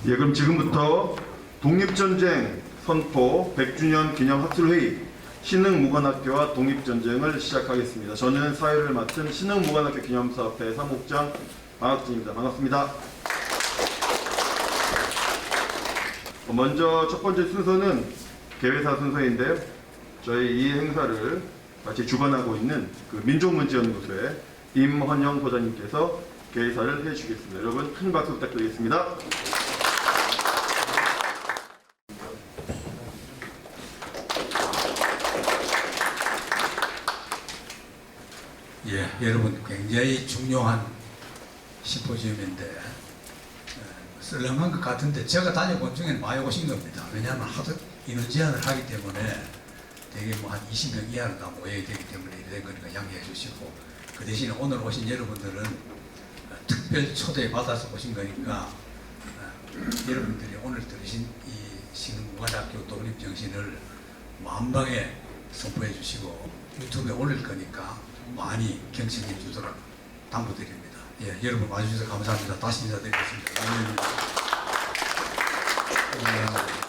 예, 그럼 지금부터 독립전쟁 선포 100주년 기념 학술회의 신흥무관학교와 독립전쟁을 시작하겠습니다. 저는 사회를 맡은 신흥무관학교 기념사업회 사무국장 방학진입니다. 반갑습니다. 먼저 첫 번째 순서는 개회사 순서인데요. 저희 이 행사를 같이 주관하고 있는 그 민족문제연구소의 임헌영 소장님께서 개회사를 해주시겠습니다. 여러분 큰 박수 부탁드리겠습니다. 예, 여러분 굉장히 중요한 심포지엄인데 썰렁한 것 같은데 제가 다녀본 중에는 많이 오신 겁니다. 왜냐하면 하도 인원 제한을 하기 때문에 되게 뭐 한 20명 이하로 다 모여야 되기 때문에 이래 된 거니까 양해해 주시고, 그 대신에 오늘 오신 여러분들은 특별 초대 받아서 오신 거니까 여러분들이 오늘 들으신 이 신흥무관학교 독립정신을 만방에 선포해 주시고 유튜브에 올릴 거니까 많이 경청해 주도록 당부드립니다. 예, 여러분 와주셔서 감사합니다. 다시 인사드리겠습니다.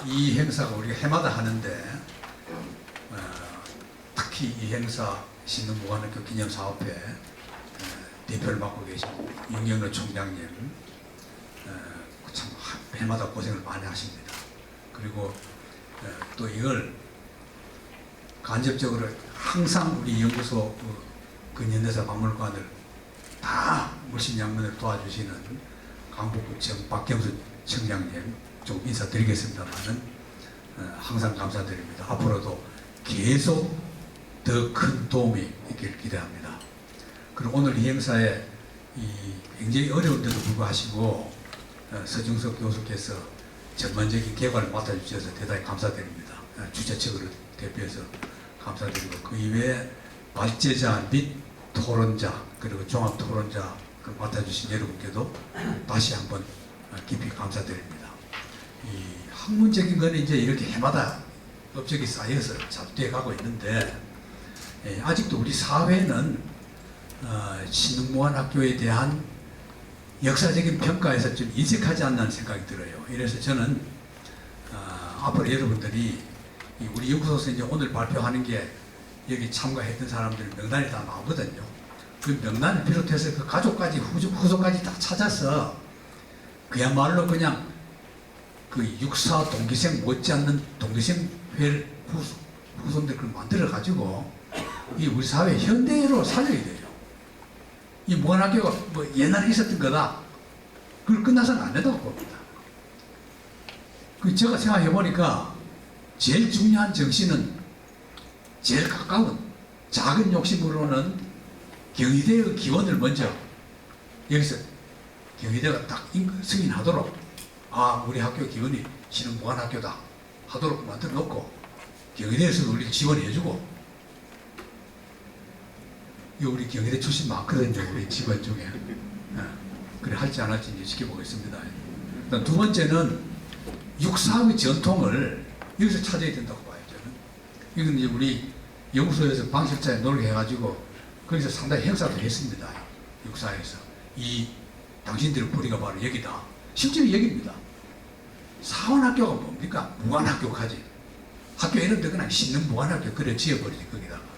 이 행사가 우리가 해마다 하는데 특히 이 행사 신흥무관학교 기념사업회 대표를 맡고 계신 윤경로 총장님 참 해마다 고생을 많이 하십니다. 그리고 또 이걸 간접적으로 항상 우리 연구소 근현대사 박물관을 다 물심양면을 도와주시는 강북구청 박경수 청장님 좀 인사드리겠습니다만은 항상 감사드립니다. 앞으로도 계속 더 큰 도움이 있길 기대합니다. 그리고 오늘 이 행사에 굉장히 어려운데도 불구하고 서중석 교수께서 전반적인 개관을 맡아주셔서 대단히 감사드립니다. 주최 측을 대표해서 감사드리고, 그 이외에 발제자 및 토론자 그리고 종합 토론자를 맡아주신 여러분께도 다시 한번 깊이 감사드립니다. 이 학문적인 거는 이제 이렇게 해마다 업적이 쌓여서 잘 돼가고 있는데 아직도 우리 사회는 신흥무관학교에 대한 역사적인 평가에서 좀 인색하지 않는 생각이 들어요. 이래서 저는 앞으로 여러분들이 우리 연구소에서 이제 오늘 발표하는 게 여기 참가했던 사람들 명단이 다 나오거든요. 그 명단을 비롯해서 그 가족까지 후손까지 다 찾아서 그야말로 그냥 그 육사 동기생 못지않는 동기생 후손들 을 만들어 가지고 이 우리 사회 현대로 살려야 돼요. 이 무관학교가 뭐 옛날에 있었던 거다, 그걸 끝나서는 안 된다고 봅니다. 그 제가 생각해 보니까 제일 중요한 정신은 제일 가까운 작은 욕심으로는 경희대의 기원을 먼저 여기서 경희대가 딱 승인하도록, 우리 학교 기원이 신흥무관학교다 하도록 만들어 놓고 경희대에서도 우리 지원해주고, 우리 경희대 출신 많거든요, 우리 직원 중에. 그래 할지 안 할지 이제 지켜보겠습니다. 두 번째는 육사의 전통을 여기서 찾아야 된다고 봐요, 저는. 이건 이제 우리 연구소에서 방식자에 노력해가지고 거기서 상당히 행사도 했습니다. 육사에서. 당신들의 뿌리가 바로 여기다. 실제로 여기입니다. 사원학교가 뭡니까? 무관학교까지. 학교 이런 데 그냥 신흥무관학교 그래 지어버리지, 거기다가.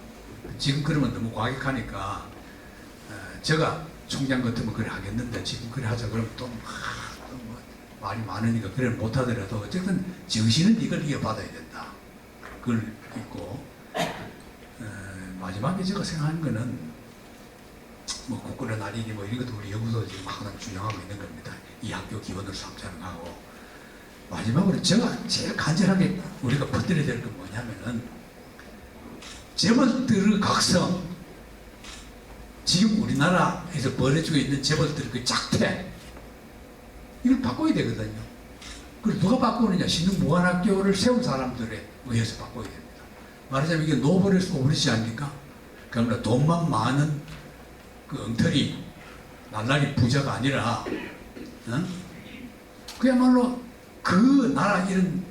지금 그러면 너무 과격하니까 제가 총장 같으면 그래 하겠는데, 지금 그래 하자 그러면 또 뭐 말이 많으니까 그래 못하더라도 어쨌든 정신은 이걸 이어받아야 된다. 그걸 있고, 마지막에 제가 생각하는 거는 뭐 국군의 날이니 뭐 이런 것도 우리 연구소 지금 항상 주장하고 있는 겁니다. 이 학교 기원으로 삼자하고, 마지막으로 제가 제일 간절하게 우리가 퍼뜨려야 될 건 뭐냐면은 재벌들의 각성, 지금 우리나라에서 벌어지고 있는 재벌들의 그 작태, 이걸 바꿔야 되거든요. 그걸 누가 바꾸느냐? 신흥무관학교를 세운 사람들에 의해서 바꿔야 됩니다. 말하자면 이게 노블레스 오브리시 아닙니까? 그러니까 돈만 많은 그 엉터리 날라리 부자가 아니라 그야말로 그 나라 이런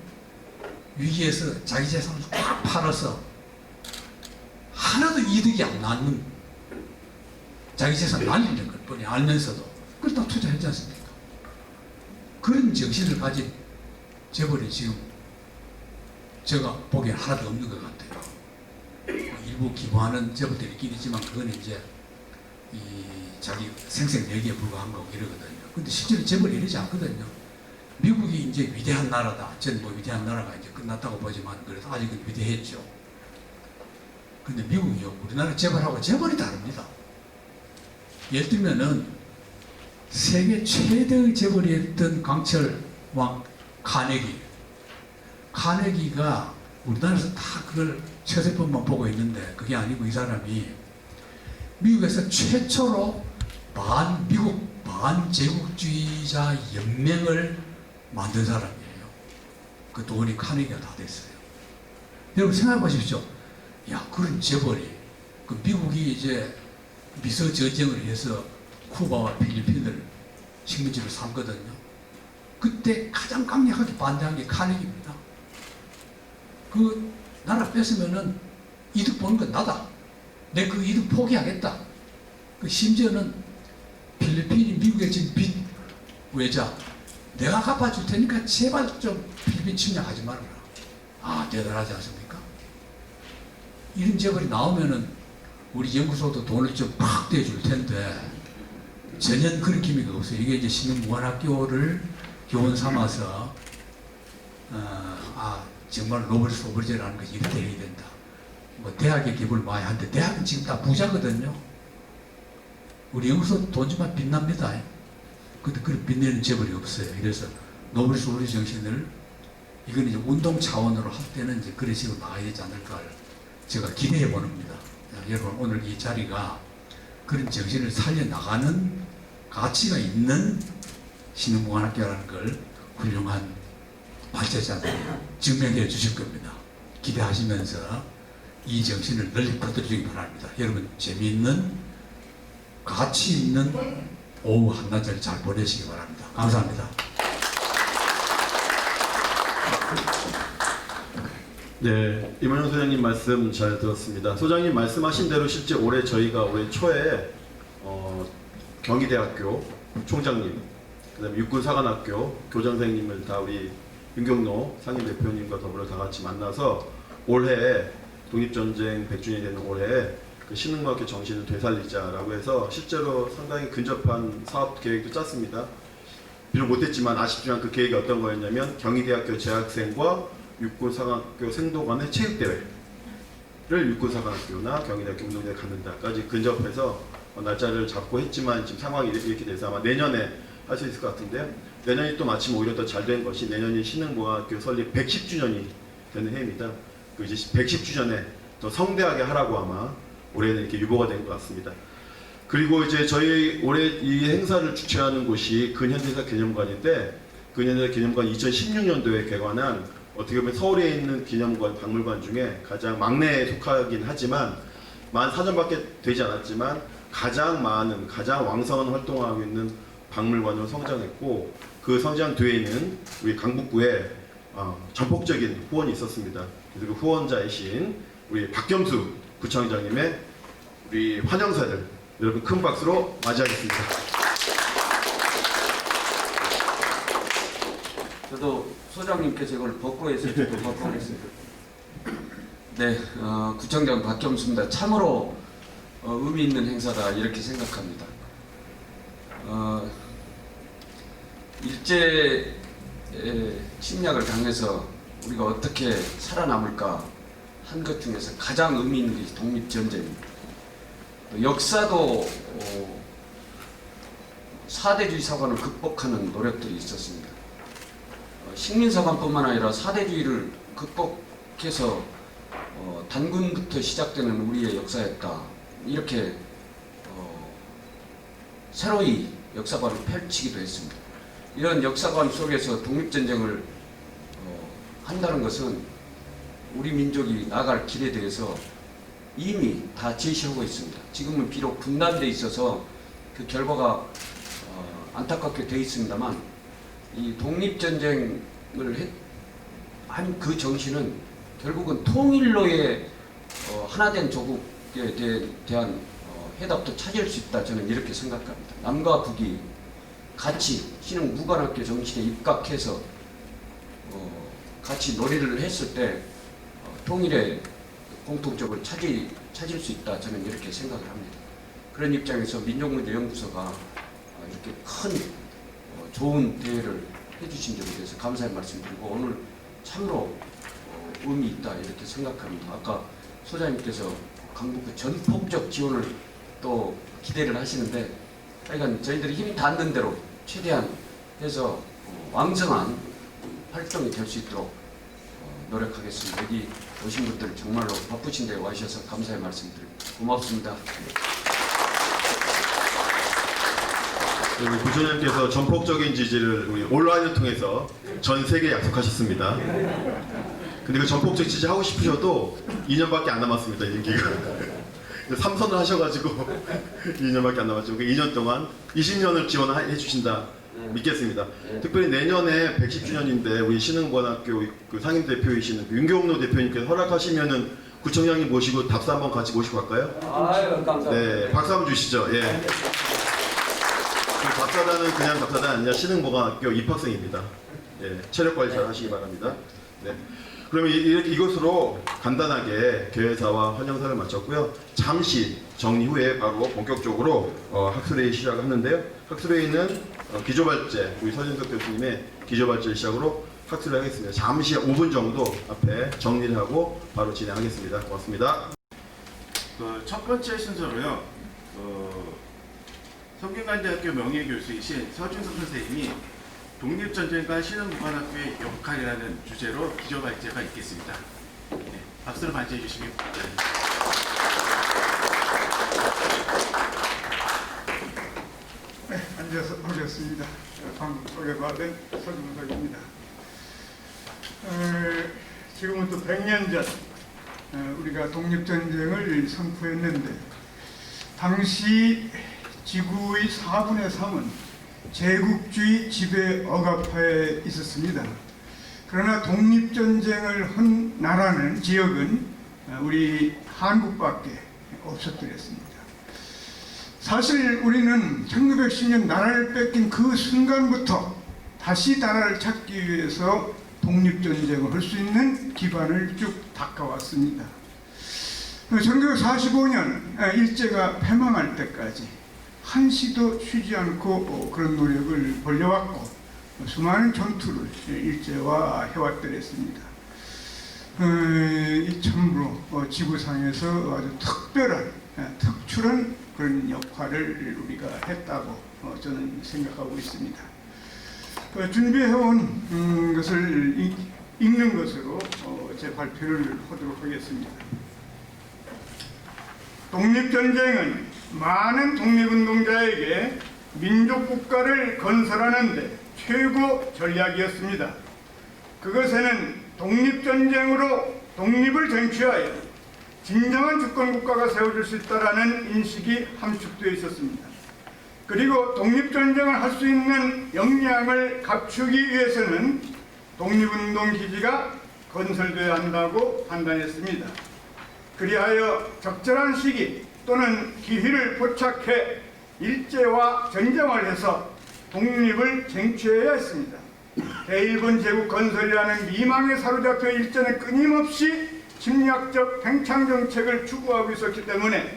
위기에서 자기 재산을 쫙 팔아서 하나도 이득이 안 나는 자기 재산 날리는 것 뿐이 알면서도 그걸 다 투자했지 않습니까? 그런 정신을 가진 재벌이 지금 제가 보기엔 하나도 없는 것 같아요. 일부 기부하는 재벌들이 있긴 있지만 그건 이제 이 자기 생색내기에 불과한 거고 이러거든요. 근데 실제로 재벌이 이러지 않거든요. 미국이 이제 위대한 나라다. 저는 뭐 위대한 나라가 이제 끝났다고 보지만 그래도 아직은 위대했죠. 근데 미국이요, 우리나라 재벌하고 재벌이 다릅니다. 예를 들면은 세계 최대의 재벌이었던 강철 왕 카네기가 우리나라에서 다 그걸 최세법만 보고 있는데 그게 아니고 이 사람이 미국에서 최초로 미국 반제국주의자 연맹을 만든 사람이에요. 그 돈이 카네기가 다 됐어요. 여러분 생각해 보십시오. 야, 그런 재벌이 그 미국이 이제 미소 전쟁을 해서 쿠바와 필리핀을 식민지로 삼거든요. 그때 가장 강력하게 반대한 게 카네기입니다. 그 나라 뺏으면은 이득 보는 건 나다. 내 그 이득 포기하겠다. 그 심지어는 필리핀이 미국에 진 빚 외자 내가 갚아줄 테니까 제발 좀 필리핀 침략하지 말아라. 아, 대단하지 않습니까? 이런 재벌이 나오면은 우리 연구소도 돈을 좀 팍 대줄 텐데 전혀 그런 기미가 없어요. 이게 이제 신흥무관학교를 교원 삼아서 정말 노벨 소벌제라는 것이 이렇게 해야 된다. 뭐 대학에 기부를 많이 하는데 대학은 지금 다 부자거든요. 우리 연구소 돈 주면 빛납니다. 근데 그런 빛내는 재벌이 없어요. 그래서 노벨 소벌제 정신을 이건 이제 운동 차원으로 할 때는 이제 그런 식으로 나가야 되지 않을까 제가 기대해 봅니다. 여러분 오늘 이 자리가 그런 정신을 살려나가는 가치가 있는 신흥무관학교라는 걸 훌륭한 발제자들이 증명해 주실 겁니다. 기대하시면서 이 정신을 널리 퍼뜨리기 바랍니다. 여러분 재미있는 가치 있는 오후 한낮을 잘 보내시기 바랍니다. 감사합니다. 네, 임원영 소장님 말씀 잘 들었습니다. 소장님 말씀하신 대로 실제 올해 저희가 올해 초에 경희대학교 총장님, 그다음에 육군사관학교 교장선생님을 다 우리 윤경로 상임대표님과 더불어 다 같이 만나서 올해 독립전쟁 100주년이 되는 올해 그 신흥무학교 정신을 되살리자라고 해서 실제로 상당히 근접한 사업 계획도 짰습니다. 비록 못했지만 아쉽지만 그 계획이 어떤 거였냐면 경희대학교 재학생과 육군사관학교 생도 간의 체육대회를 육군사관학교나 경희대학교 운동대에 갖는다까지 근접해서 날짜를 잡고 했지만 지금 상황이 이렇게 돼서 아마 내년에 할 수 있을 것 같은데요. 내년이 또 마침 오히려 더 잘 된 것이 내년이 신흥무학교 설립 110주년이 되는 해입니다. 그 이제 110주년에 더 성대하게 하라고 아마 올해는 이렇게 유보가 된 것 같습니다. 그리고 이제 저희 올해 이 행사를 주최하는 곳이 근현대사 기념관인데 근현대사 기념관 2016년도에 개관한 어떻게 보면 서울에 있는 기념관 박물관 중에 가장 막내에 속하긴 하지만 만 4전밖에 되지 않았지만 가장 많은 가장 왕성한 활동을 하고 있는 박물관으로 성장했고 그 성장 뒤에는 우리 강북구에 전폭적인 후원이 있었습니다. 그래서 그 후원자이신 우리 박겸수 구청장님의 우리 환영사를 여러분 큰 박수로 맞이하겠습니다. 저도 소장님께서 이걸 벗고 해서 저도 벗고 하겠습니다. 네, 구청장 박겸수입니다. 참으로 의미 있는 행사다 이렇게 생각합니다. 일제 침략을 당해서 우리가 어떻게 살아남을까 한 것 중에서 가장 의미 있는 것이 독립전쟁입니다. 역사도 4대주의 사관을 극복하는 노력들이 있었습니다. 식민사관뿐만 아니라 4대주의를 극복해서 단군부터 시작되는 우리의 역사였다. 이렇게 새로이 역사관을 펼치기도 했습니다. 이런 역사관 속에서 독립전쟁을 한다는 것은 우리 민족이 나갈 길에 대해서 이미 다 제시하고 있습니다. 지금은 비록 분단돼 있어서 그 결과가 안타깝게 되어 있습니다만 이 독립전쟁을 한 그 정신은 결국은 통일로의 하나된 조국에 대한 해답도 찾을 수 있다. 저는 이렇게 생각합니다. 남과 북이 같이 신흥 무관학교 정신에 입각해서 같이 놀이를 했을 때 통일의 공통점을 찾을 수 있다, 저는 이렇게 생각을 합니다. 그런 입장에서 민족문제연구소가 이렇게 큰 좋은 대회를 해주신 점에 대해서 감사의 말씀드리고 오늘 참으로 의미 있다 이렇게 생각합니다. 아까 소장님께서 강북 전폭적 지원을 또 기대를 하시는데 하여간 저희들이 힘이 닿는 대로 최대한 해서 왕성한 활동이 될 수 있도록 노력하겠습니다. 여기 오신 분들 정말로 바쁘신 데 와주셔서 감사의 말씀드립니다. 고맙습니다. 우리 부총장님께서 전폭적인 지지를 우리 온라인을 통해서 전 세계에 약속하셨습니다. 근데 그 전폭적 지지 하고 싶으셔도 2년밖에 안 남았습니다, 임기가. 3선을 하셔가지고 2년밖에 안 남았죠. 2년 동안 20년을 지원해 주신다 믿겠습니다. 특별히 내년에 110주년인데 우리 신흥무관학교 그 상임대표이시는 윤경로 대표님께서 허락하시면은 구청장님 모시고 답사 한번 같이 모시고 갈까요? 아유, 감사합니다. 네, 박수 한번 주시죠. 예. 그 답사단은 그냥 답사단 아니라 신흥무관학교 입학생입니다. 예, 체력 관리 잘 하시기 바랍니다. 네. 그러면 이것으로 간단하게 개회사와 헌영사를 마쳤고요. 잠시 정리 후에 바로 본격적으로 학술회의 시작을 하는데요. 학술회의는 기조발제, 우리 서진석 교수님의 기조발제 시작으로 학술회의 하겠습니다. 잠시 5분 정도 앞에 정리를 하고 바로 진행하겠습니다. 고맙습니다. 첫 번째 순서로요. 성균관대학교 명예교수이신 서준석 선생님이 독립전쟁과 신흥무관학교의 역할이라는 주제로 기조발제가 있겠습니다. 네, 박수로 맞이해 주시기 바랍니다. 네, 앉아서 오셨습니다. 방금 소개받은 서준석입니다. 지금부터 100년 전 우리가 독립전쟁을 선포했는데 당시 지구의 4분의 3은 제국주의 지배 억압하에 있었습니다. 그러나 독립전쟁을 한 나라는 지역은 우리 한국밖에 없었더랬습니다. 사실 우리는 1910년 나라를 뺏긴 그 순간부터 다시 나라를 찾기 위해서 독립전쟁을 할 수 있는 기반을 쭉 닦아왔습니다. 1945년 일제가 패망할 때까지 한시도 쉬지 않고 그런 노력을 벌여왔고 수많은 전투를 일제와 해왔더랬습니다. 이 참으로 지구상에서 아주 특출한 그런 역할을 우리가 했다고 저는 생각하고 있습니다. 준비해온 것을 읽는 것으로 제 발표를 하도록 하겠습니다. 독립전쟁은 많은 독립운동자에게 민족국가를 건설하는 데 최고 전략이었습니다. 그것에는 독립전쟁으로 독립을 쟁취하여 진정한 주권국가가 세워질 수 있다는 인식이 함축되어 있었습니다. 그리고 독립전쟁을 할 수 있는 역량을 갖추기 위해서는 독립운동 기지가 건설되어야 한다고 판단했습니다. 그리하여 적절한 시기 또는 기회를 포착해 일제와 전쟁을 해서 독립을 쟁취해야 했습니다. 대일본 제국 건설이라는 미망에 사로잡혀 일제는 끊임없이 침략적 팽창 정책을 추구하고 있었기 때문에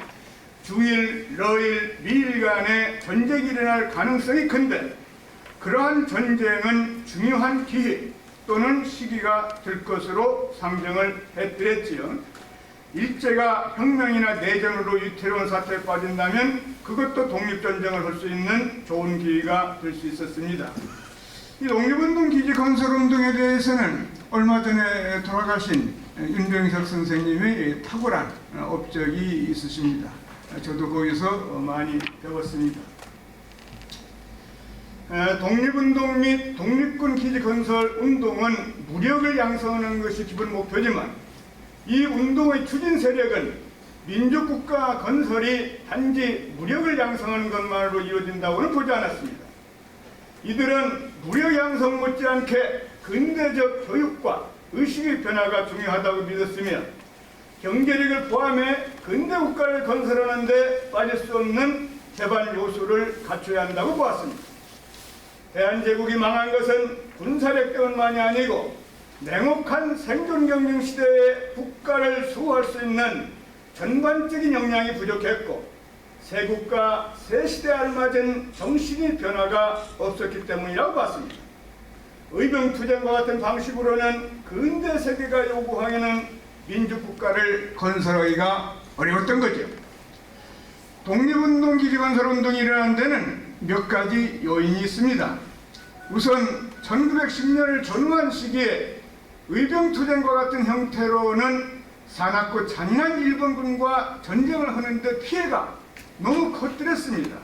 주일, 러일, 미일 간의 전쟁이 일어날 가능성이 큰데 그러한 전쟁은 중요한 기회 또는 시기가 될 것으로 상정을 해드렸지요. 일제가 혁명이나 내전으로 위태로운 사태에 빠진다면 그것도 독립전쟁을 할 수 있는 좋은 기회가 될 수 있었습니다. 이 독립운동 기지 건설운동에 대해서는 얼마 전에 돌아가신 윤병석 선생님의 탁월한 업적이 있으십니다. 저도 거기서 많이 배웠습니다. 독립운동 및 독립군 기지 건설 운동은 무력을 양성하는 것이 기본 목표지만 이 운동의 추진 세력은 민족국가 건설이 단지 무력을 양성하는 것만으로 이루어진다고는 보지 않았습니다. 이들은 무력 양성 못지않게 근대적 교육과 의식의 변화가 중요하다고 믿었으며 경제력을 포함해 근대국가를 건설하는 데 빠질 수 없는 제반 요소를 갖춰야 한다고 보았습니다. 대한제국이 망한 것은 군사력 때문만이 아니고 냉혹한 생존 경쟁 시대에 국가를 수호할 수 있는 전반적인 역량이 부족했고 새 국가, 새 시대에 알맞은 정신의 변화가 없었기 때문이라고 봤습니다. 의병투쟁과 같은 방식으로는 근대 세계가 요구하는 민주국가를 건설하기가 어려웠던 거죠. 독립운동, 기지건설운동이 일어난 데는 몇 가지 요인이 있습니다. 우선 1910년을 전후한 시기에 의병투쟁과 같은 형태로는 사납고 잔인한 일본군과 전쟁을 하는데 피해가 너무 커뜨렸습니다.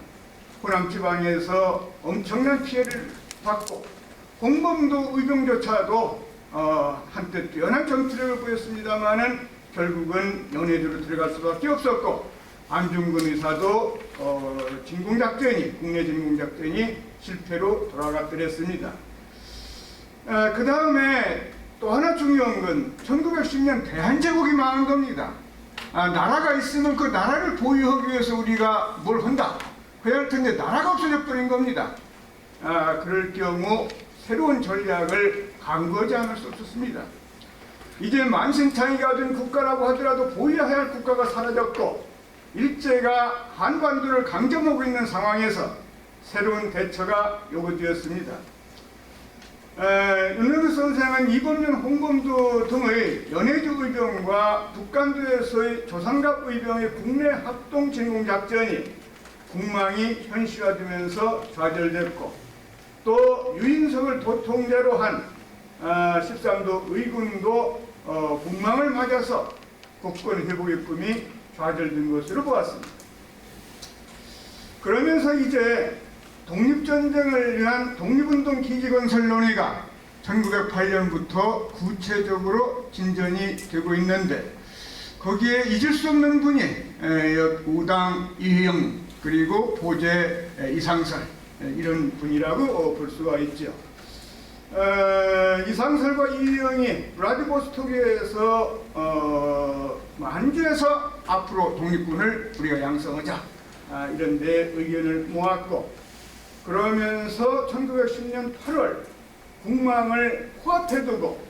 호남지방에서 엄청난 피해를 받고 홍범도 의병조차도 한때 뛰어난 정치력을 보였습니다마는 결국은 연해주로 들어갈 수밖에 없었고 안중근 의사도 진공작전이 국내 진공작전이 실패로 돌아갔더랬습니다. 그 다음에 또 하나 중요한 건 1910년 대한제국이 망한 겁니다. 나라가 있으면 그 나라를 보유하기 위해서 우리가 뭘 한다. 그럴 텐데 나라가 없어져 버린 겁니다. 그럴 경우 새로운 전략을 강구하지 않을 수 없었습니다. 이제 만신창이가 된 국가라고 하더라도 보유해야 할 국가가 사라졌고 일제가 한반도를 강점하고 있는 상황에서 새로운 대처가 요구되었습니다. 윤석열 선생은 이범년, 홍범도 등의 연해주 의병과 북간도에서의 조상갑 의병의 국내 합동 진공작전이 국망이 현실화되면서 좌절됐고 또 유인석을 도통제로 한 13도 의군도 국망을 맞아서 국권 회복의 꿈이 좌절된 것으로 보았습니다. 그러면서 이제 독립전쟁을 위한 독립운동 기지건설 논의가 1908년부터 구체적으로 진전이 되고 있는데 거기에 잊을 수 없는 분이 우당 이희영 그리고 보제 이상설 이런 분이라고 볼 수가 있죠. 이상설과 이희영이 블라디보스토크에서 한주에서 앞으로 독립군을 우리가 양성하자 이런 데 의견을 모았고 그러면서 1910년 8월 국망을 코앞에 두고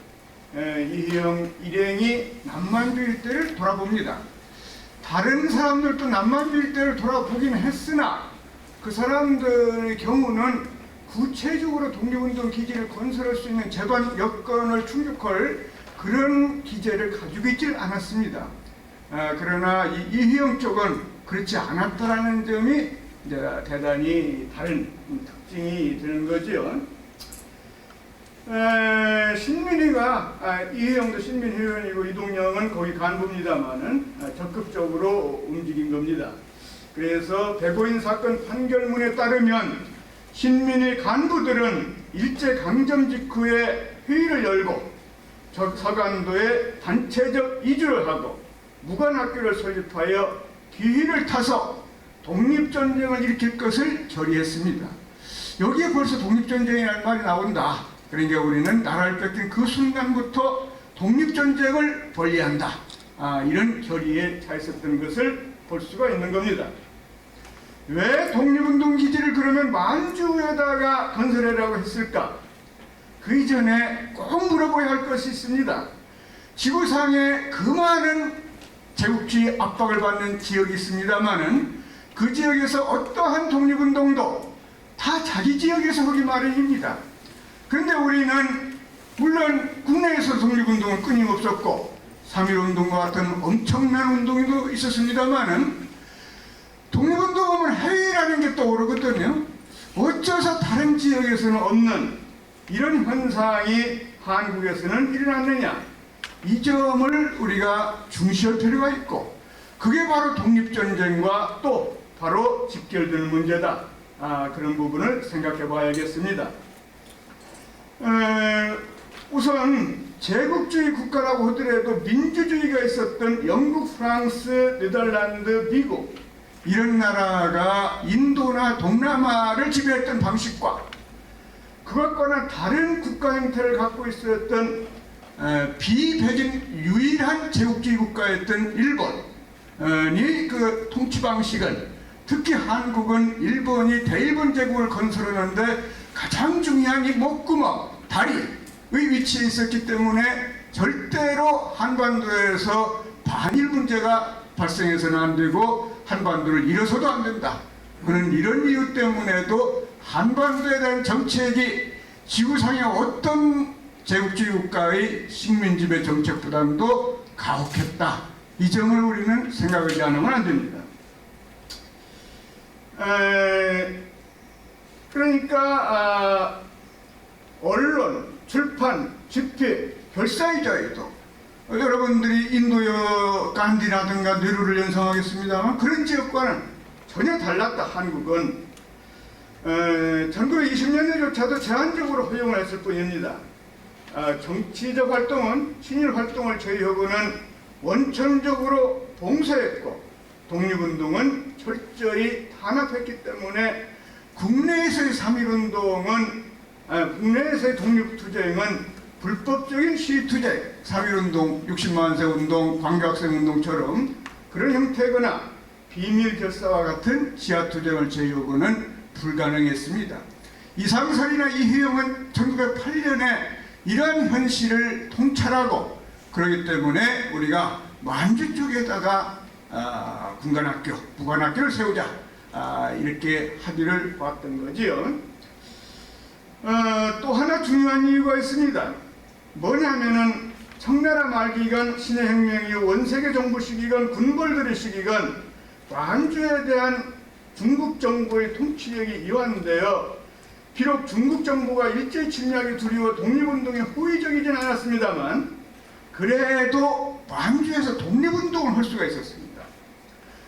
이희영 일행이 남만주 일대를 돌아봅니다. 다른 사람들도 남만주 일대를 돌아보긴 했으나 그 사람들의 경우는 구체적으로 독립운동 기지를 건설할 수 있는 재반 여건을 충족할 그런 기제를 가지고 있질 않았습니다. 그러나 이희영 쪽은 그렇지 않았다라는 점이 이제 대단히 다른 특징이 되는 거죠. 신민희가 이혜영도 신민회원이고 이동영은 거기 간부입니다만은 적극적으로 움직인 겁니다. 그래서 백오인 사건 판결문에 따르면 신민희 간부들은 일제강점 직후에 회의를 열고 서간도에 단체적 이주를 하고 무관학교를 설립하여 기회를 타서 독립전쟁을 일으킬 것을 결의했습니다. 여기에 벌써 독립전쟁이라는 말이 나온다. 그러니까 우리는 나라를 뺏긴 그 순간부터 독립전쟁을 벌리한다. 이런 결의에 차 있었던 것을 볼 수가 있는 겁니다. 왜 독립운동기지를 그러면 만주에다가 건설해라고 했을까? 그 이전에 꼭 물어봐야 할 것이 있습니다. 지구상에 그 많은 제국주의 압박을 받는 지역이 있습니다마는 그 지역에서 어떠한 독립운동도 다 자기 지역에서 하기 마련입니다. 그런데 우리는 물론 국내에서 독립운동은 끊임없었고 3.1운동과 같은 엄청난 운동도 있었습니다마는 독립운동은 해외라는 게 떠오르거든요. 어째서 다른 지역에서는 없는 이런 현상이 한국에서는 일어났느냐. 이 점을 우리가 중시할 필요가 있고 그게 바로 독립전쟁과 또 바로 직결되는 문제다. 그런 부분을 생각해 봐야겠습니다. 우선 제국주의 국가라고 하더라도 민주주의가 있었던 영국, 프랑스, 네덜란드, 미국 이런 나라가 인도나 동남아를 지배했던 방식과 그것과는 다른 국가 형태를 갖고 있었던 비백인 유일한 제국주의 국가였던 일본이 그 통치 방식은 특히 한국은 일본이 대일본 제국을 건설하는데 가장 중요한 이 목구멍, 다리의 위치에 있었기 때문에 절대로 한반도에서 반일 문제가 발생해서는 안 되고 한반도를 잃어서도 안 된다. 그런 이런 이유 때문에도 한반도에 대한 정책이 지구상의 어떤 제국주의 국가의 식민지배 정책보다도 가혹했다. 이 점을 우리는 생각하지 않으면 안 됩니다. 그러니까 언론, 출판, 집회, 결사의 자유도 여러분들이 인도의 간디라든가 네루를 연상하겠습니다만 그런 지역과는 전혀 달랐다. 한국은 1920년에조차도 제한적으로 허용을 했을 뿐입니다. 정치적 활동은 친일 활동을 제외하고는 원천적으로 봉쇄했고 독립운동은 철저히 탄압했기 때문에 국내에서의 3.1운동은 국내에서의 독립투쟁은 불법적인 시위투쟁, 3.1운동, 60만세 운동, 광교학생 운동처럼 그런 형태거나 비밀 결사와 같은 지하투쟁을 제외하고는 불가능했습니다. 이상설이나 이희영은 1908년에 이러한 현실을 통찰하고 그렇기 때문에 우리가 만주 쪽에다가 군관학교, 부관학교를 세우자 이렇게 합의를 봤던 거지요. 또 하나 중요한 이유가 있습니다. 뭐냐면은 청나라 말기건 신해혁명 이후 원세계 정부 시기건 군벌들의 시기건 만주에 대한 중국 정부의 통치력이 이완되어 비록 중국 정부가 일제히 침략이 두려워 독립운동에 호의적이진 않았습니다만 그래도 만주에서 독립운동을 할 수가 있었습니다.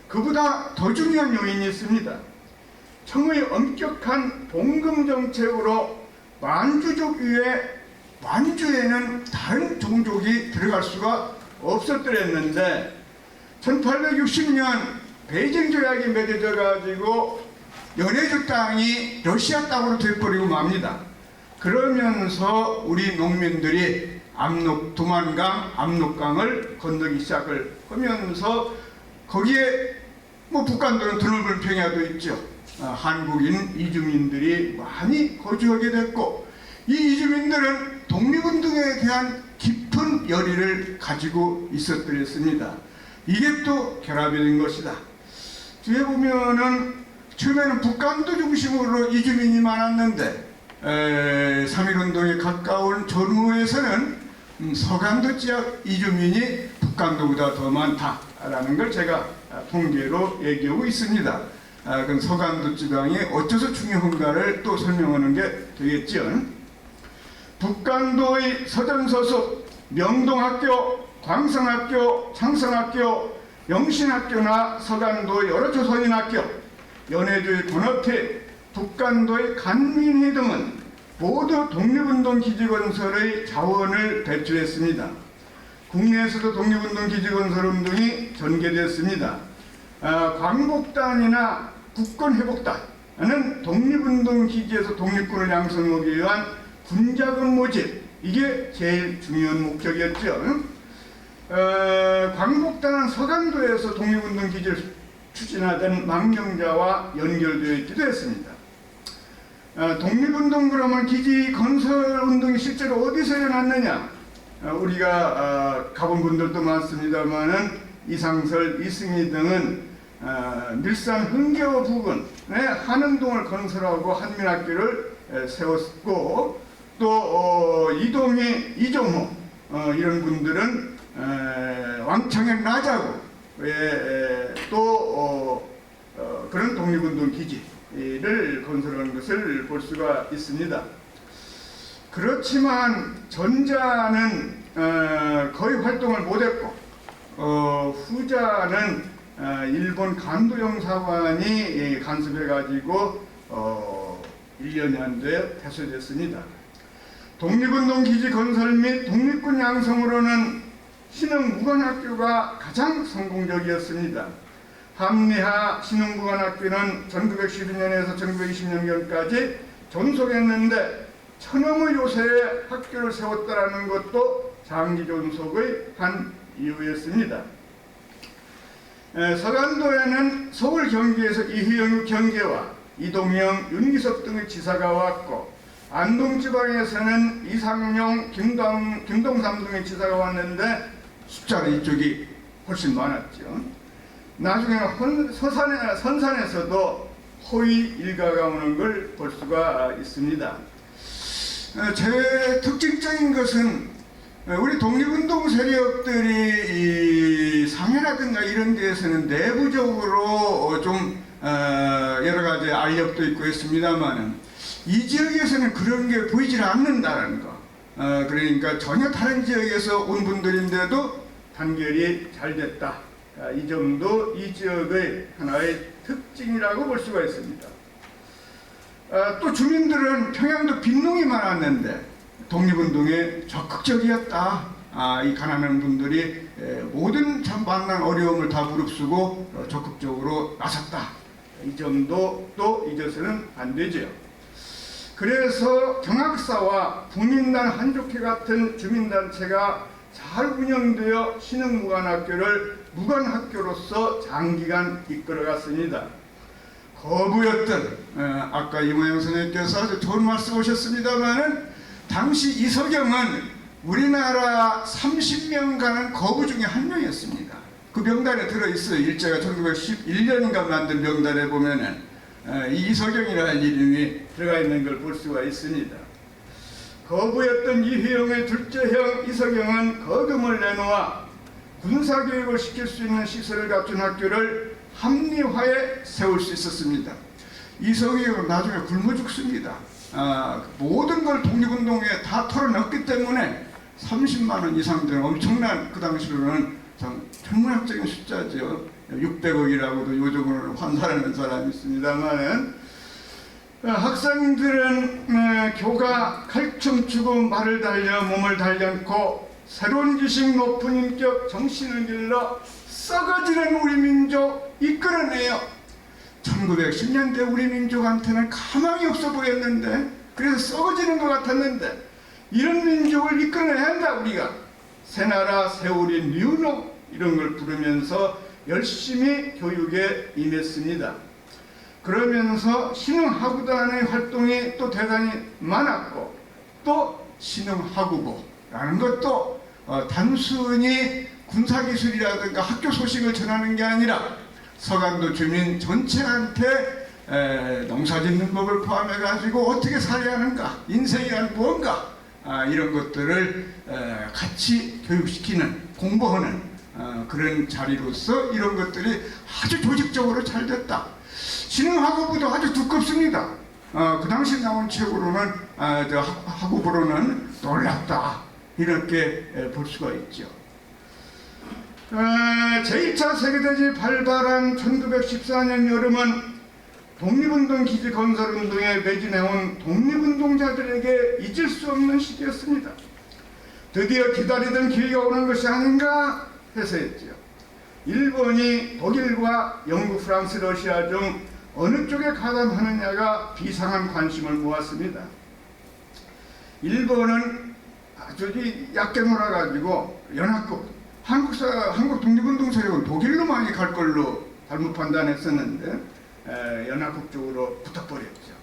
그보다 더 중요한 요인이 있습니다. 청의 엄격한 봉금 정책으로 만주족 위에 만주에는 다른 종족이 들어갈 수가 없었더랬는데 1860년 베이징 조약이 맺어져 가지고 연해주 땅이 러시아 땅으로 돼버리고 맙니다. 그러면서 우리 농민들이 압록두만강, 압록강을 건너기 시작을 하면서 거기에 북간도는 드넓은 평야도 있죠. 한국인 이주민들이 많이 거주하게 됐고 이 이주민들은 독립운동에 대한 깊은 열의를 가지고 있었더랬습니다. 이게 또 결합이 된 것이다. 뒤에 보면은 처음에는 북간도 중심으로 이주민이 많았는데 3.1운동에 가까운 전후에서는 서간도 지역 이주민이 북간도보다 더 많다라는 걸 제가 통계로 얘기하고 있습니다. 그럼 서간도 지방이 어째서 중요한가를 또 설명하는 게 되겠죠. 북간도의 서전서수, 명동학교, 광성학교, 창성학교, 영신학교나 서간도의 여러 조선인학교, 연해주의 군업회, 북간도의 간민회 등은 모두 독립운동 기지건설의 자원을 배출했습니다. 국내에서도 독립운동 기지건설 운동이 전개됐습니다. 광복단이나 국권회복단은 독립운동 기지에서 독립군을 양성하기 위한 군자금 모집, 이게 제일 중요한 목적이었죠. 광복단은 서간도에서 독립운동 기지를 추진하던 망명자와 연결되어 있기도 했습니다. 독립운동 그러면 기지 건설 운동이 실제로 어디서 일어났느냐? 우리가 가본 분들도 많습니다만은 이상설, 이승희 등은 밀산 흥겨워 부근에 한흥동을 건설하고 한민학교를 세웠고 또 이동희, 이종호 이런 분들은 왕창의 나자고에 또 그런 독립운동 기지를 건설하는 것을 볼 수가 있습니다. 그렇지만 전자는 거의 활동을 못했고 후자는 일본 간도영사관이 간섭해가지고 1년이 안 돼 폐쇄됐습니다. 독립운동 기지 건설 및 독립군 양성으로는 신흥무관학교가 가장 성공적이었습니다. 함리하 신흥무관학교는 1912년에서 1920년경까지 존속했는데 천엄의 요새에 학교를 세웠다라는 것도 장기 존속의 한 이유였습니다. 서간도에는 서울 경기에서 이희영 경계와 이동영, 윤기석 등의 지사가 왔고 안동 지방에서는 이상용, 김동삼 등의 지사가 왔는데 숫자는 이쪽이 훨씬 많았죠. 나중에는 선산에서도 호위 일가가 오는 걸 볼 수가 있습니다. 제일 특징적인 것은 우리 독립운동 세력들이 이 상해라든가 이런 데에서는 내부적으로 좀 여러 가지 알력도 있고 있습니다만은 이 지역에서는 그런 게 보이질 않는다는 거. 그러니까 전혀 다른 지역에서 온 분들인데도 단결이 잘 됐다. 이 점도 이 지역의 하나의 특징이라고 볼 수가 있습니다. 또 주민들은 평양도 빈농이 많았는데 독립운동에 적극적이었다. 이 가난한 분들이 모든 참 만난 어려움을 다 무릅쓰고 적극적으로 나섰다. 이 점도 또 잊어서는 안 되죠. 그래서 경학사와 국민단 한족회 같은 주민단체가 잘 운영되어 신흥무관학교를 무관학교로서 장기간 이끌어갔습니다. 거부였던 아까 이모영 선생님께서 아주 좋은 말씀 하셨습니다마는 당시 이석영은 우리나라 30명가는 거부 중에 한 명이었습니다. 그 명단에 들어있어요. 일제가 1911년인가 만든 명단에 보면은 이 이석영이라는 이름이 들어가 있는 걸 볼 수가 있습니다. 거부였던 이휘영의 둘째 형 이석영은 거금을 내놓아 군사교육을 시킬 수 있는 시설을 갖춘 학교를 합리화에 세울 수 있었습니다. 이석영은 나중에 굶어 죽습니다. 모든 걸 독립운동에 다 털어넣었기 때문에 30만 원 이상 되는 엄청난 그 당시로는 천문학적인 숫자죠. 600억이라고도 요즘으로는 환산하는 사람이 있습니다만 학생들은 교가 칼춤 추고 말을 달려 몸을 단련코 새로운 지식 높은 인격 정신을 길러 썩어지는 우리 민족 이끌어내요. 1910년대 우리 민족한테는 가망이 없어 보였는데 그래서 썩어지는 것 같았는데 이런 민족을 이끌어내야 한다. 우리가 새나라 새우리 뉴노 이런 걸 부르면서 열심히 교육에 임했습니다. 그러면서 신흥하구단의 활동이 또 대단히 많았고 또 신흥하구보라는 것도 단순히 군사기술이라든가 학교 소식을 전하는 게 아니라 서강도 주민 전체한테 농사짓는 법을 포함해가지고 어떻게 살아야 하는가, 인생이란 무언가 이런 것들을 같이 교육시키는, 공부하는 그런 자리로서 이런 것들이 아주 조직적으로 잘 됐다. 신흥학업부도 아주 두껍습니다. 그 당시 나온 책으로는 학업으로는 놀랍다 이렇게 볼 수가 있죠. 제2차 세계대전이 발발한 1914년 여름은 독립운동 기지 건설운동에 매진해온 독립운동자들에게 잊을 수 없는 시기였습니다. 드디어 기다리던 기회가 오는 것이 아닌가 해서였죠. 일본이 독일과 영국, 프랑스, 러시아 중 어느 쪽에 가담하느냐가 비상한 관심을 모았습니다. 일본은 아주 얕게 놀아가지고 연합국, 한국 독립운동 세력은 독일로 많이 갈 걸로 잘못 판단했었는데 연합국 쪽으로 붙어버렸죠.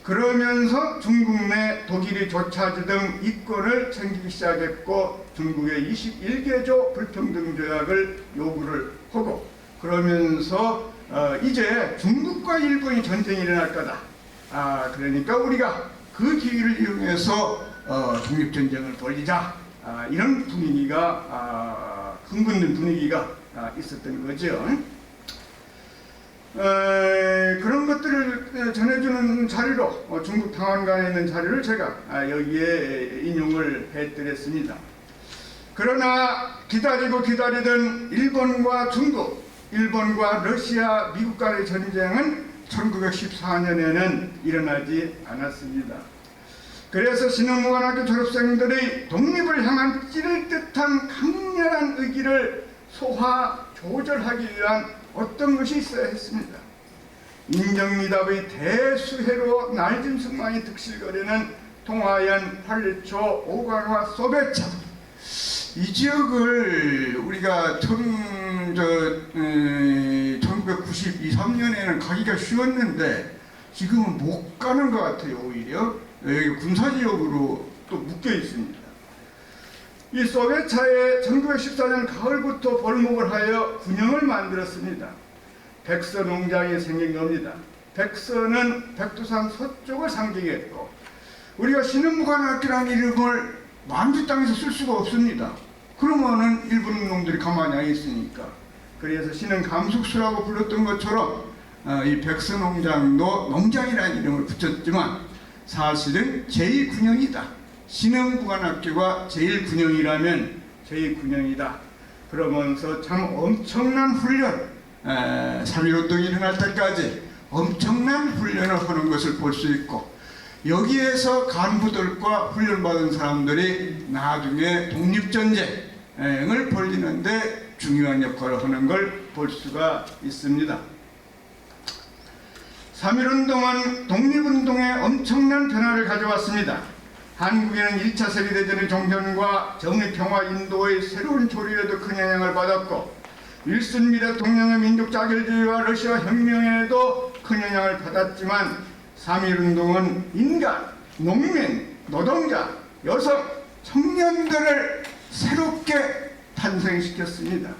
그러면서 중국 내 독일이 조차지 등 이권을 챙기기 시작했고 중국의 21개조 불평등 조약을 하고 그러면서 이제 중국과 일본이 전쟁이 일어날 거다. 그러니까 우리가 그 기회를 이용해서 독립전쟁을 벌이자. 이런 분위기가 흥분된 분위기가 있었던 거죠. 그런 것들을 전해주는 자료로 중국 당원관에 있는 자료를 제가 여기에 인용을 해드렸습니다. 그러나 기다리던 일본과 중국, 일본과 러시아, 미국 간의 전쟁은 1914년에는 일어나지 않았습니다. 그래서 신흥무관학교 졸업생들의 독립을 향한 찌를 듯한 강렬한 의기를 소화, 조절하기 위한 어떤 것이 있어야 했습니다. 인정미답의 대수해로 날짐승만이 득실거리는 동아연, 팔리초, 오강화, 소배차 이 지역을 우리가 1992, 3년에는 가기가 쉬웠는데 지금은 못 가는 것 같아요. 오히려 여기 군사지역으로 또 묶여 있습니다. 이 소베차에 1914년 가을부터 벌목을 하여 군영을 만들었습니다. 백서 농장이 생긴 겁니다. 백서는 백두산 서쪽을 상징했고 우리가 신흥무관학교라는 이름을 만주 땅에서 쓸 수가 없습니다. 그러면은 일본 놈들이 가만히 안 있으니까. 그래서 신흥 감숙수라고 불렀던 것처럼 이 백서농장도 농장이라는 이름을 붙였지만 사실은 제2군영이다. 신흥무관학교가 제1군영이라면 제2군영이다. 그러면서 참 엄청난 훈련, 3.1운동이 일어날 때까지 엄청난 훈련을 하는 것을 볼 수 있고 여기에서 간부들과 훈련받은 사람들이 나중에 독립전쟁을 벌이는데 중요한 역할을 하는 걸 볼 수가 있습니다. 3.1운동은 독립운동에 엄청난 변화를 가져왔습니다. 한국에는 1차 세계대전의 종전과 정의평화 인도의 새로운 조류에도 큰 영향을 받았고 윌슨 미 대통령의 민족 자결주의와 러시아 혁명에도 큰 영향을 받았지만 3.1운동은 인간, 농민, 노동자, 여성, 청년들을 새롭게 탄생시켰습니다.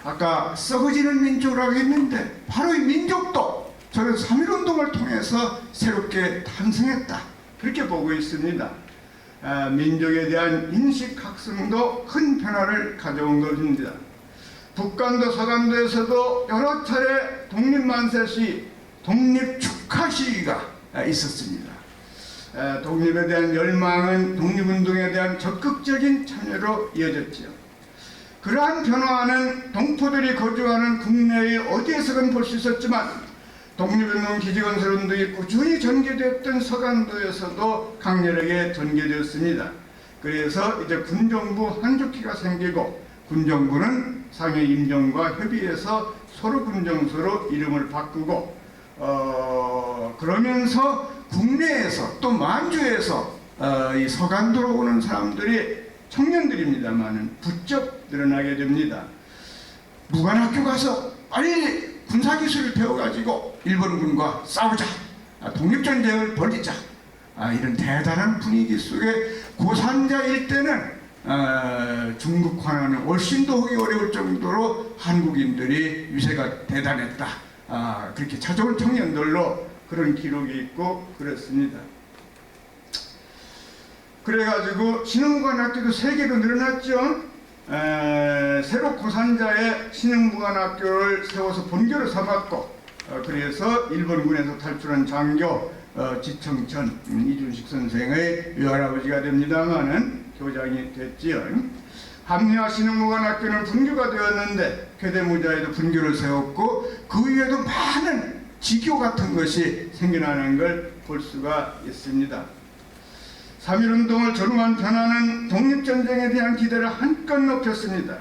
아까 썩어지는 민족이라고 했는데 바로 이 민족도 저는 3.1운동을 통해서 새롭게 탄생했다. 그렇게 보고 있습니다. 민족에 대한 인식학습도 큰 변화를 가져온 것입니다. 북간도 서간도에서도 여러 차례 독립만세 독립축하 시위가 있었습니다. 독립에 대한 열망은 독립운동에 대한 적극적인 참여로 이어졌지요. 그러한 변화는 동포들이 거주하는 국내의 어디에서든 볼 수 있었지만 독립운동 기지건설 운동이 꾸준히 전개됐던 서간도에서도 강렬하게 전개되었습니다. 그래서 이제 군정부 한족기가 생기고 군정부는 상해 임정과 협의해서 서로 군정서로 이름을 바꾸고 그러면서 국내에서 또 만주에서 이 서간도로 오는 사람들이 청년들입니다만은 부쩍 늘어나게 됩니다. 무관학교 가서 빨리 군사기술을 배워가지고 일본군과 싸우자, 독립전쟁을 벌이자, 이런 대단한 분위기 속에 고산자 일대는 중국화는 훨씬 더 하기 어려울 정도로 한국인들이 유세가 대단했다. 그렇게 찾아온 청년들로 그런 기록이 있고 그렇습니다. 그래가지고 신흥무관학교도 3개로 늘어났죠. 새로 고산자의 신흥무관학교를 세워서 본교를 삼았고 그래서 일본군에서 탈출한 장교 지청천 이준식 선생의 외할아버지가 됩니다마는 교장이 됐지요. 합리화 신흥무관학교는 분교가 되었는데 괴대무자에도 분교를 세웠고 그 위에도 많은 지교 같은 것이 생겨나는 걸 볼 수가 있습니다. 3.1운동을 조롱한 변화는 독립전쟁에 대한 기대를 한껏 높였습니다.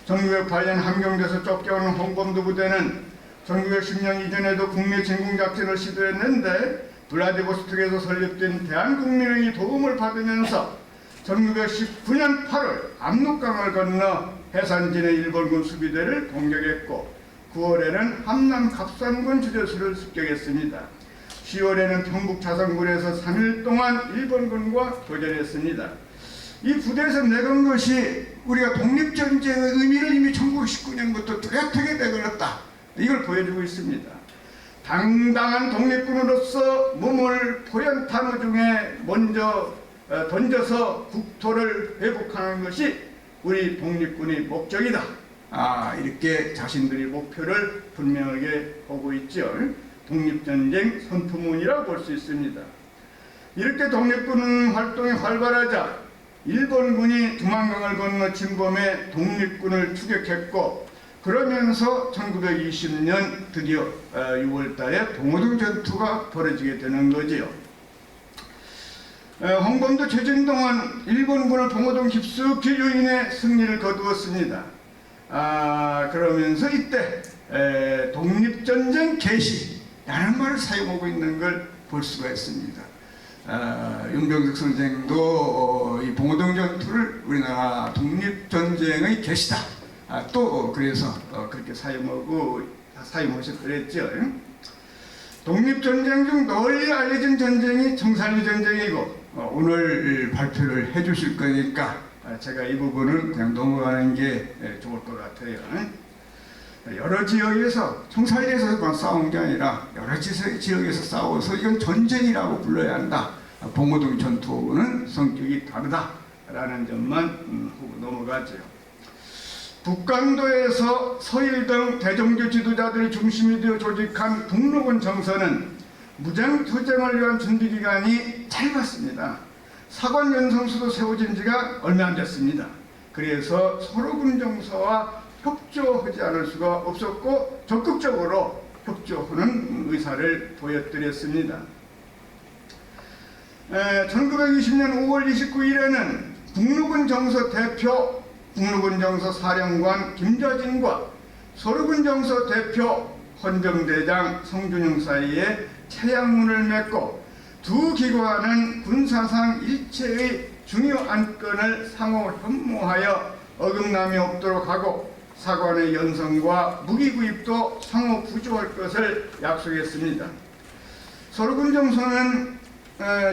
1908년 함경도에서 쫓겨오는 홍범도 부대는 1910년 이전에도 국내 진공작전을 시도했는데 블라디보스톡에서 설립된 대한국민회의 도움을 받으면서 1919년 8월 압록강을 건너 해산진의 일본군 수비대를 공격했고 9월에는 함남 갑산군 주재수를 습격했습니다. 10월에는 평북 자성군에서 3일 동안 일본군과 교전했습니다. 이 부대에서 내건 것이 우리가 독립전쟁의 의미를 이미 1919년부터 뚜렷하게 내걸었다. 이걸 보여주고 있습니다. 당당한 독립군으로서 몸을 포련 탄호 중에 먼저 던져서 국토를 회복하는 것이 우리 독립군의 목적이다. 이렇게 자신들의 목표를 분명하게 보고 있죠. 독립전쟁 선포문이라고 볼 수 있습니다. 이렇게 독립군 활동이 활발하자 일본군이 두만강을 건너 침범해 독립군을 추격했고 그러면서 1920년 드디어 6월 달에 봉오동 전투가 벌어지게 되는 거지요. 홍범도 최진동은 일본군을 봉오동 깊숙이 유인해 승리를 거두었습니다. 그러면서 이때 독립전쟁 개시라는 말을 사용하고 있는 걸 볼 수가 있습니다. 윤병석 선생도 이 봉오동 전투를 우리나라 독립전쟁의 개시다. 또 그래서 그렇게 사용하셨 그랬죠. 독립전쟁 중 널리 알려진 전쟁이 청산리 전쟁이고 오늘 발표를 해주실 거니까 제가 이 부분은 그냥 넘어가는 게 좋을 것 같아요. 여러 지역에서 청산리에서만 싸운 게 아니라 여러 지역에서 싸워서 이건 전쟁이라고 불러야 한다. 봉오동 전투는 성격이 다르다라는 점만 하고 넘어가죠. 북간도에서 서일 등 대종교 지도자들이 중심이 되어 조직한 북록원 정서는 무장투쟁을 위한 준비 기간이 짧았습니다. 사관 연성수도 세워진 지가 얼마 안 됐습니다. 그래서 서로군 정서와 협조하지 않을 수가 없었고 적극적으로 협조하는 의사를 보여드렸습니다. 1920년 5월 29일에는 북록원 정서 대표 북록원 정서 사령관 김좌진과 서로군 정서 대표 헌병대장 성준영 사이에 채양문을 맺고 두 기관은 군사상 일체의 중요 안건을 상호 협모하여 어긋남이 없도록 하고 사관의 연성과 무기 구입도 상호 부조할 것을 약속했습니다. 서로군 정서는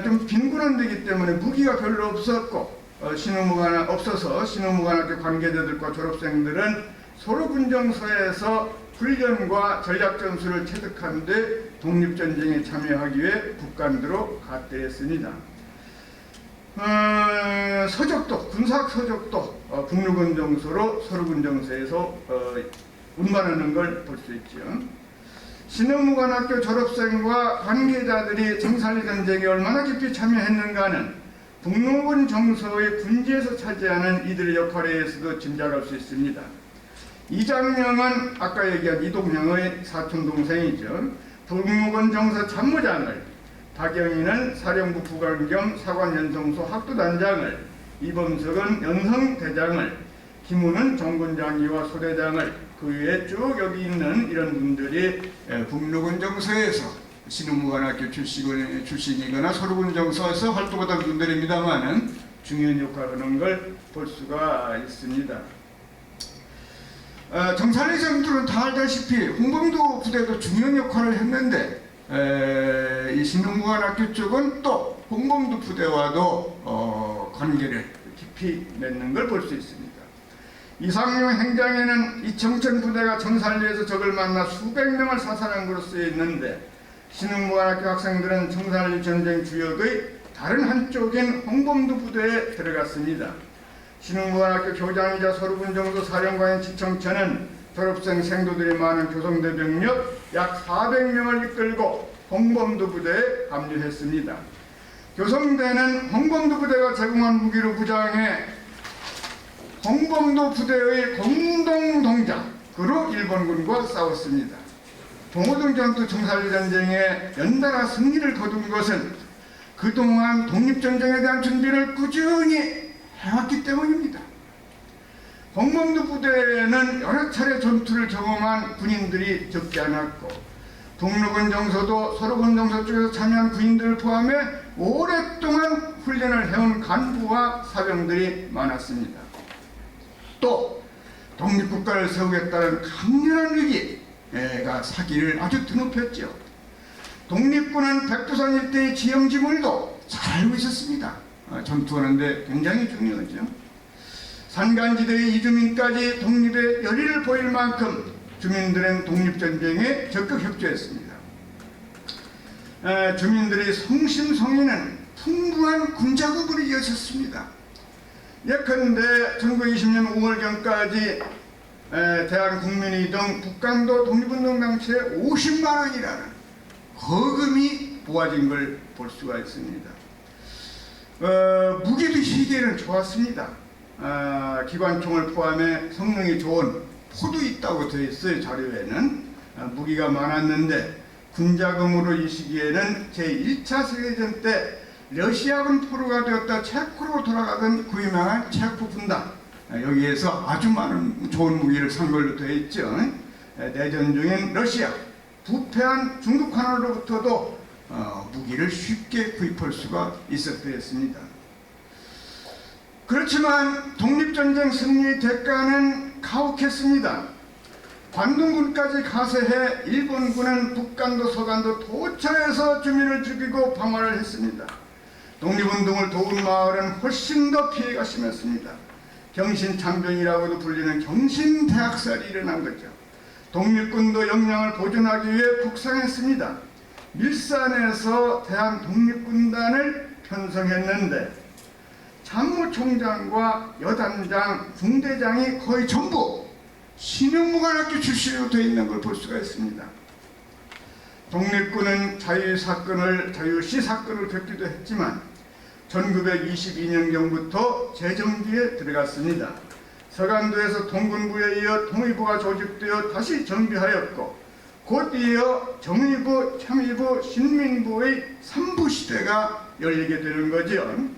좀 빈곤한 데이기 때문에 무기가 별로 없었고 없어서 신호무관학교 관계자들과 졸업생들은 서로군정서에서 훈련과 전략 전술을 체득한 데 독립전쟁에 참여하기 위해 북간도로 갔대했습니다. 서적도 군사학 서적도 북록원 정서로 서로군 정서에서 운반하는 걸 볼 수 있죠. 신흥무관학교 졸업생과 관계자들이 청산리 전쟁에 얼마나 깊이 참여했는가는 북록원 정서의 군지에서 차지하는 이들의 역할에 의해서도 짐작할 수 있습니다. 이장명은 아까 얘기한 이동명의 사촌동생이죠. 북록원 정서 참모장을, 박영희는 사령부 부관 겸 사관연성소 학도단장을, 이범석은 연성대장을, 김우는 정군장이와 소대장을, 그 위에 쭉 여기 있는 이런 분들이 북록원 정서에서 신흥무관학교 출신이거나 서로군 정서에서 활동하던 분들입니다만은 중요한 역할을 하는 걸 볼 수가 있습니다. 청산리 전투는 다 알다시피 홍범도 부대도 중요한 역할을 했는데 이 신흥무관학교 쪽은 또 홍범도 부대와도 관계를 깊이 맺는 걸 볼 수 있습니다. 이상용 행장에는 이청천 부대가 청산리에서 적을 만나 수백 명을 사살한 것으로 쓰여 있는데 신흥무관학교 학생들은 청산리 전쟁 주역의 다른 한쪽인 홍범도 부대에 들어갔습니다. 신흥무관학교 교장이자 서로군 정서 사령관인 지청천은 졸업생 생도들이 많은 교성대 병력 약 400명을 이끌고 홍범도 부대에 합류했습니다. 교성대는 홍범도 부대가 제공한 무기로 부장해 홍범도 부대의 공동 동작으로 일본군과 싸웠습니다. 봉오동 전투 청산리 전쟁에 연달아 승리를 거둔 것은 그동안 독립전쟁에 대한 준비를 꾸준히 해왔기 때문입니다. 홍범도 부대에는 여러 차례 전투를 경험한 군인들이 적지 않았고 북록원 정서도 서로군 정서 쪽에서 참여한 군인들을 포함해 오랫동안 훈련을 해온 간부와 사병들이 많았습니다. 또 독립국가를 세우겠다는 강렬한 의지가 사기를 아주 드높였죠. 독립군은 백두산 일대의 지형지물도 잘 알고 있었습니다. 전투하는데 굉장히 중요하죠. 산간지대의 이주민까지 독립의 열의를 보일 만큼 주민들은 독립전쟁에 적극 협조했습니다. 주민들의 성심성의는 풍부한 군자구분이 이어졌습니다. 예컨대 1920년 5월경까지 대한국민이동 북간도 독립운동당시에 50만 원이라는 거금이 모아진 걸 볼 수가 있습니다. 무기도 시기에는 좋았습니다. 기관총을 포함해 성능이 좋은 포도 있다고 되어 있어요. 자료에는 무기가 많았는데 군자금으로 이 시기에는 제1차 세계대전 때 러시아군 포로가 되었다 체코로 돌아가던 그 유명한 체코 분단, 여기에서 아주 많은 좋은 무기를 산 걸로 되어 있죠. 내전 중인 러시아, 부패한 중국하나로부터도 무기를 쉽게 구입할 수가 있었습니다. 그렇지만 독립전쟁 승리의 대가는 가혹했습니다. 관동군까지 가세해 일본군은 북간도 서간도 도처에서 주민을 죽이고 방어를 했습니다. 독립운동을 도운 마을은 훨씬 더 피해가 심했습니다. 경신창병이라고도 불리는 경신대학살이 일어난 거죠. 독립군도 역량을 보존하기 위해 북상했습니다. 밀산에서 대한독립군단을 편성했는데 참모총장과 여단장, 중대장이 거의 전부 신흥무관학교 출신으로 되어 있는 걸 볼 수가 있습니다. 독립군은 자유시 사건을 겪기도 했지만 1922년경부터 재정비에 들어갔습니다. 서간도에서 통군부에 이어 통일부가 조직되어 다시 정비하였고 곧 이어 정의부, 참의부, 신민부의 3부 시대가 열리게 되는 거죠.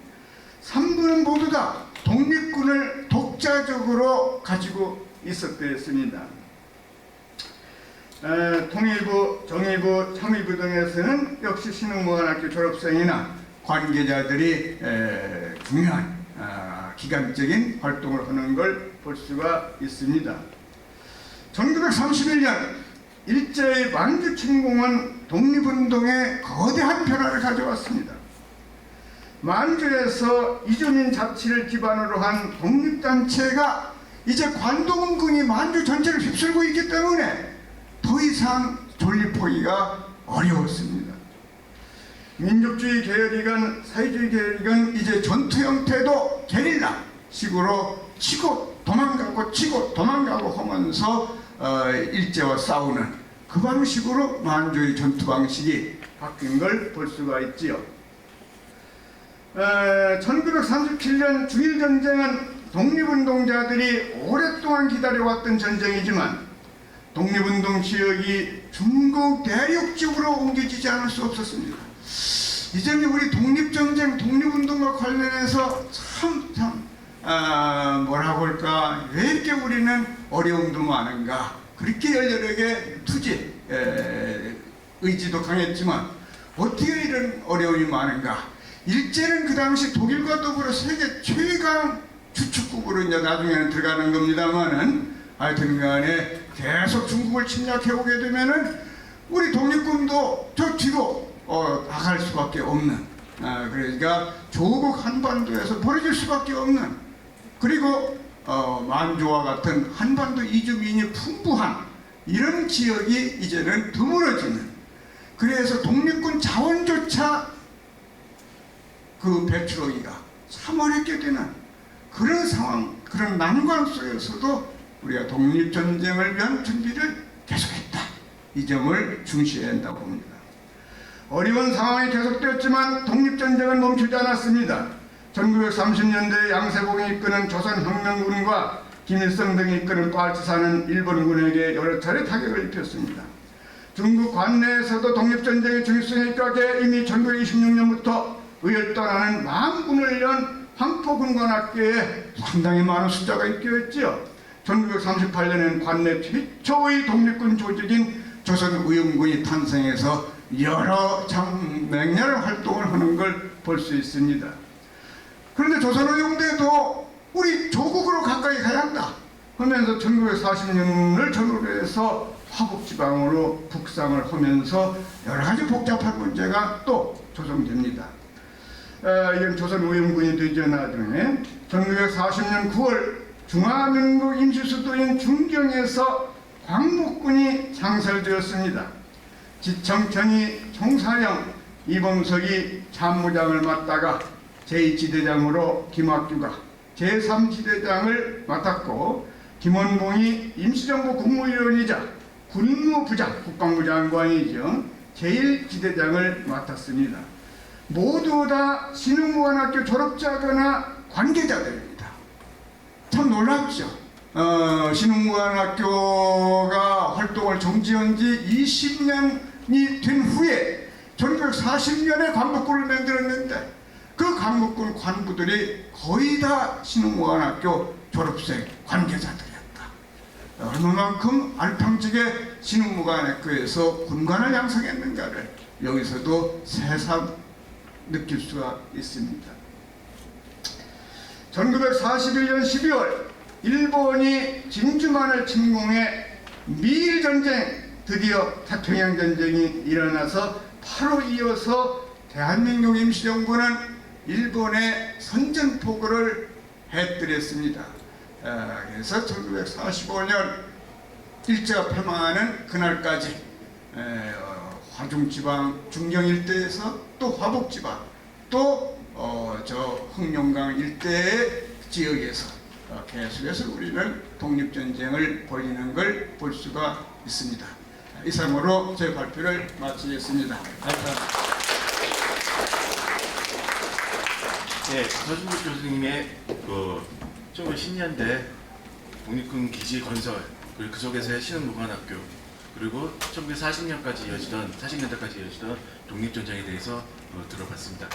3부는 모두 다 독립군을 독자적으로 가지고 있었습니다. 통일부, 정의부, 참의부 등에서는 역시 신흥무관학교 졸업생이나 관계자들이 중요한 기간적인 활동을 하는 걸 볼 수가 있습니다. 1931년 일제의 만주 침공은 독립운동에 거대한 변화를 가져왔습니다. 만주에서 이주민 자치를 기반으로 한 독립단체가 이제 관동군이 만주 전체를 휩쓸고 있기 때문에 더 이상 존립하기가 어려웠습니다. 민족주의 계열이건 사회주의 계열이건 이제 전투 형태도 게릴라 식으로 치고 도망가고 치고 도망가고 하면서 일제와 싸우는 그 방식으로 만주의 전투 방식이 바뀐 걸 볼 수가 있지요. 1937년 중일전쟁은 독립운동자들이 오랫동안 기다려왔던 전쟁이지만 독립운동 지역이 중국 내륙 쪽으로 옮겨지지 않을 수 없었습니다. 이전에 우리 독립전쟁, 독립운동과 관련해서 뭐라고 할까, 왜 이렇게 우리는 어려움도 많은가, 그렇게 열렬하게 투지, 의지도 강했지만 어떻게 이런 어려움이 많은가. 일제는 그 당시 독일과 더불어 세계 최강 주축국으로 이제 나중에는 들어가는 겁니다만은 하여튼 간에 계속 중국을 침략해 오게 되면은 우리 독립군도 저 뒤로 나갈 수밖에 없는, 그러니까 조국 한반도에서 벌어질 수밖에 없는, 그리고 만주와 같은 한반도 이주민이 풍부한 이런 지역이 이제는 드물어지는, 그래서 독립군 자원조차 그 배출하기가 참 어렵게 되는 그런 상황, 그런 난관 속에서도 우리가 독립전쟁을 위한 준비를 계속했다. 이 점을 중시해야 한다고 봅니다. 어려운 상황이 계속되었지만 독립전쟁은 멈추지 않았습니다. 1930년대 양세봉이 이끄는 조선혁명군과 김일성 등이 이끄는 파치사는 일본군에게 여러 차례 타격을 입혔습니다. 중국 관내에서도 독립전쟁의 중요성에 입각해 이미 1926년부터 의열단하는 만군을 연 황포군관학교에 상당히 많은 숫자가 입교했지요. 1938년엔 관내 최초의 독립군 조직인 조선의용군이 탄생해서 여러 맹렬한 활동을 하는 걸 볼 수 있습니다. 그런데 조선의용대도 우리 조국으로 가까이 가야 한다 하면서 1940년을 전후로 해서 화북지방으로 북상을 하면서 여러 가지 복잡한 문제가 또 조성됩니다. 이건 조선의용군이 되죠. 나중에 1940년 9월 중화민국 임시수도인 중경에서 광복군이 창설되었습니다. 지청천이 총사령, 이범석이 참모장을 맡다가 제2지대장으로 김학규가 제3지대장을 맡았고, 김원봉이 임시정부 국무위원이자 군무부장, 국방부 장관이죠. 제1지대장을 맡았습니다. 모두 다 신흥무관학교 졸업자거나 관계자들입니다. 참 놀랍죠. 신흥무관학교가 활동을 정지한 지 20년이 된 후에 1940년에 광복군을 만들었는데 그 광복군 관부들이 거의 다 신흥무관학교 졸업생 관계자들이었다. 얼마만큼 알팡지게 신흥무관학교에서 군관을 양성했는가를 여기서도 새삼 느낄 수가 있습니다. 1941년 12월 일본이 진주만을 침공해 미일 전쟁, 드디어 태평양 전쟁이 일어나서 바로 이어서 대한민국 임시정부는 일본에 선전포고를 해뜨렸습니다. 그래서 1945년 일제가 패망하는 그날까지 화중지방 중경 일대에서 또 화북지방 또 저 흑룡강 일대의 지역에서 계속해서 우리는 독립전쟁을 벌이는 걸 볼 수가 있습니다. 이상으로 제 발표를 마치겠습니다. 감사합니다. 네, 서준국 교수님의 그 1910년대 독립군 기지 건설, 그리고 그 속에서의 신흥무관학교, 그리고 1940년까지 이어지던 40년대까지 이어지던 독립전쟁에 대해서 들어봤습니다.